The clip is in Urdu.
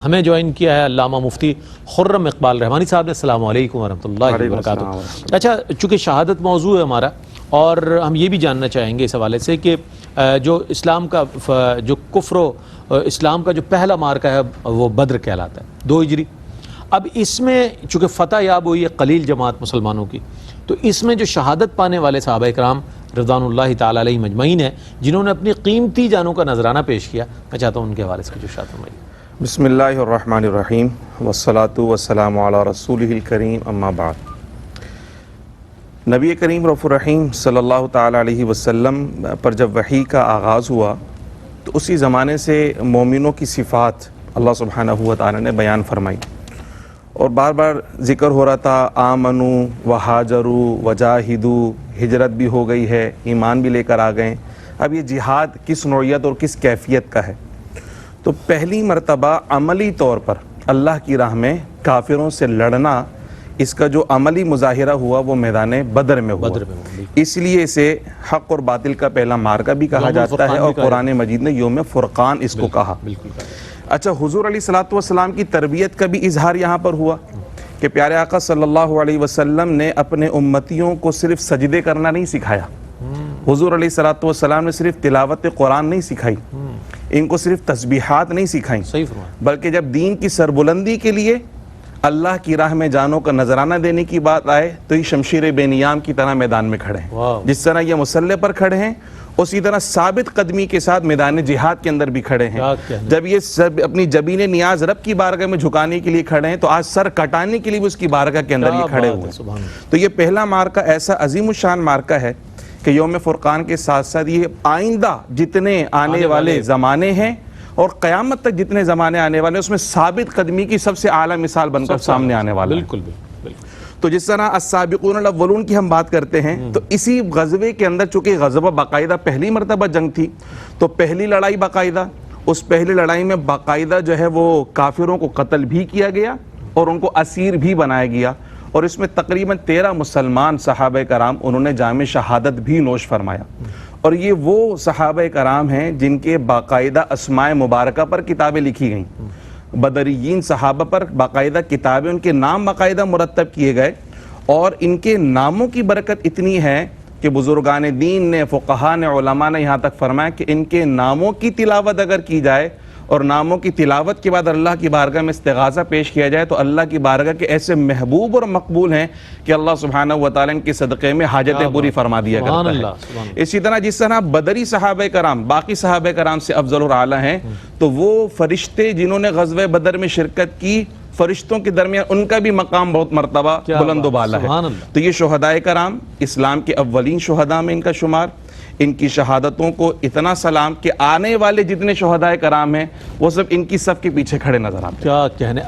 ہمیں جوائن کیا ہے علامہ مفتی خرم اقبال رحمانی صاحب نے۔ السلام علیکم ورحمۃ اللہ وبرکاتہ۔ اچھا، چونکہ شہادت موضوع ہے ہمارا، اور ہم یہ بھی جاننا چاہیں گے اس حوالے سے کہ جو اسلام کا جو کفر و اسلام کا جو پہلا مارکہ ہے وہ بدر کہلاتا ہے 2 ہجری۔ اب اس میں چونکہ فتح یاب ہوئی ہے قلیل جماعت مسلمانوں کی، تو اس میں جو شہادت پانے والے صحابہ کرام رضوان اللہ تعالیٰ علیہ مجمعین ہیں، جنہوں نے اپنی قیمتی جانوں کا نذرانہ پیش کیا، میں چاہتا ہوں ان کے حوالے سے کچھ ارشاد فرمائیے۔ بسم اللہ الرحمن الرحیم والصلاة والسلام علی رسولہ الکریم، اما بعد۔ نبی کریم رؤوف الرحیم صلی اللہ تعالیٰ علیہ وسلم پر جب وحی کا آغاز ہوا تو اسی زمانے سے مومنوں کی صفات اللہ سبحانہ و تعالیٰ نے بیان فرمائی، اور بار بار ذکر ہو رہا تھا آمنوا وہاجروا وجاہدوا، ہجرت بھی ہو گئی ہے، ایمان بھی لے کر آ گئے۔ اب یہ جہاد کس نوعیت اور کس کیفیت کا ہے؟ تو پہلی مرتبہ عملی طور پر اللہ کی راہ میں کافروں سے لڑنا، اس کا جو عملی مظاہرہ ہوا وہ میدان بدر میں ہوا۔ اس لیے اسے حق اور باطل کا پہلا مارکہ بھی کہا جاتا ہے، اور قرآن مجید نے یوم فرقان اس کو کہا۔ اچھا، حضور علیہ الصلوۃ والسلام کی تربیت کا بھی اظہار یہاں پر ہوا کہ پیارے آقا صلی اللہ علیہ وسلم نے اپنے امتیوں کو صرف سجدے کرنا نہیں سکھایا، حضور علیہ الصلوۃ والسلام نے صرف تلاوت قرآن نہیں سکھائی، ان کو صرف تسبیحات نہیں سکھائیں، بلکہ جب دین کی سربلندی کے لیے اللہ کی راہ میں جانوں کا نذرانہ دینے کی بات آئے تو یہ شمشیر بے نیام کی طرح میدان میں کھڑے ہیں۔ جس طرح یہ مسلح پر کھڑے ہیں، اسی طرح ثابت قدمی کے ساتھ میدان جہاد کے اندر بھی کھڑے ہیں۔ جب یہ سب اپنی جبین نیاز رب کی بارگاہ میں جھکانے کے لیے کھڑے ہیں، تو آج سر کٹانے کے لیے بھی اس کی بارگاہ کے اندر یہ کھڑے ہوئے ہیں۔ تو یہ پہلا مارکہ ایسا عظیم الشان مارکہ ہے کہ یوم فرقان کے ساتھ ساتھ یہ آئندہ جتنے آنے والے زمانے ہیں اور قیامت تک جتنے زمانے آنے والے ہیں، اس میں ثابت قدمی کی سب سے اعلیٰ مثال بن کر سامنے آنے والا ہے۔ بالکل۔ تو جس طرح السابقون الاولون کی ہم بات کرتے ہیں، تو اسی غزوے کے اندر چونکہ غزوہ باقاعدہ پہلی مرتبہ جنگ تھی، تو پہلی لڑائی باقاعدہ، اس پہلی لڑائی میں باقاعدہ جو ہے وہ کافروں کو قتل بھی کیا گیا اور ان کو اسیر بھی بنایا گیا، اور اس میں تقریباً 13 مسلمان صحابہ کرام انہوں نے جام شہادت بھی نوش فرمایا۔ اور یہ وہ صحابہ کرام ہیں جن کے باقاعدہ اسماء مبارکہ پر کتابیں لکھی گئیں، بدریین صحابہ پر باقاعدہ کتابیں، ان کے نام باقاعدہ مرتب کیے گئے، اور ان کے ناموں کی برکت اتنی ہے کہ بزرگان دین نے، فقہاء نے، علماء نے یہاں تک فرمایا کہ ان کے ناموں کی تلاوت اگر کی جائے اور ناموں کی تلاوت کے بعد اللہ کی بارگاہ میں استغاثہ پیش کیا جائے، تو اللہ کی بارگاہ کے ایسے محبوب اور مقبول ہیں کہ اللہ سبحانہ و تعالیٰ ان کے صدقے میں حاجتیں پوری فرما دیا کرتا ہے۔ اسی طرح جس طرح بدری صحابہ کرام باقی صحابہ کرام سے افضل اور اعلیٰ ہیں، تو وہ فرشتے جنہوں نے غزوہ بدر میں شرکت کی، فرشتوں کے درمیان ان کا بھی مقام بہت مرتبہ بلند و بالا ہے۔ تو یہ شہداء کرام اسلام کے اولین شہداء میں ان کا شمار، ان کی شہادتوں کو اتنا سلام کہ آنے والے جتنے شہداء کرام ہیں وہ سب ان کی صف کے پیچھے کھڑے نظر آتے ہیں۔ کیا کہنے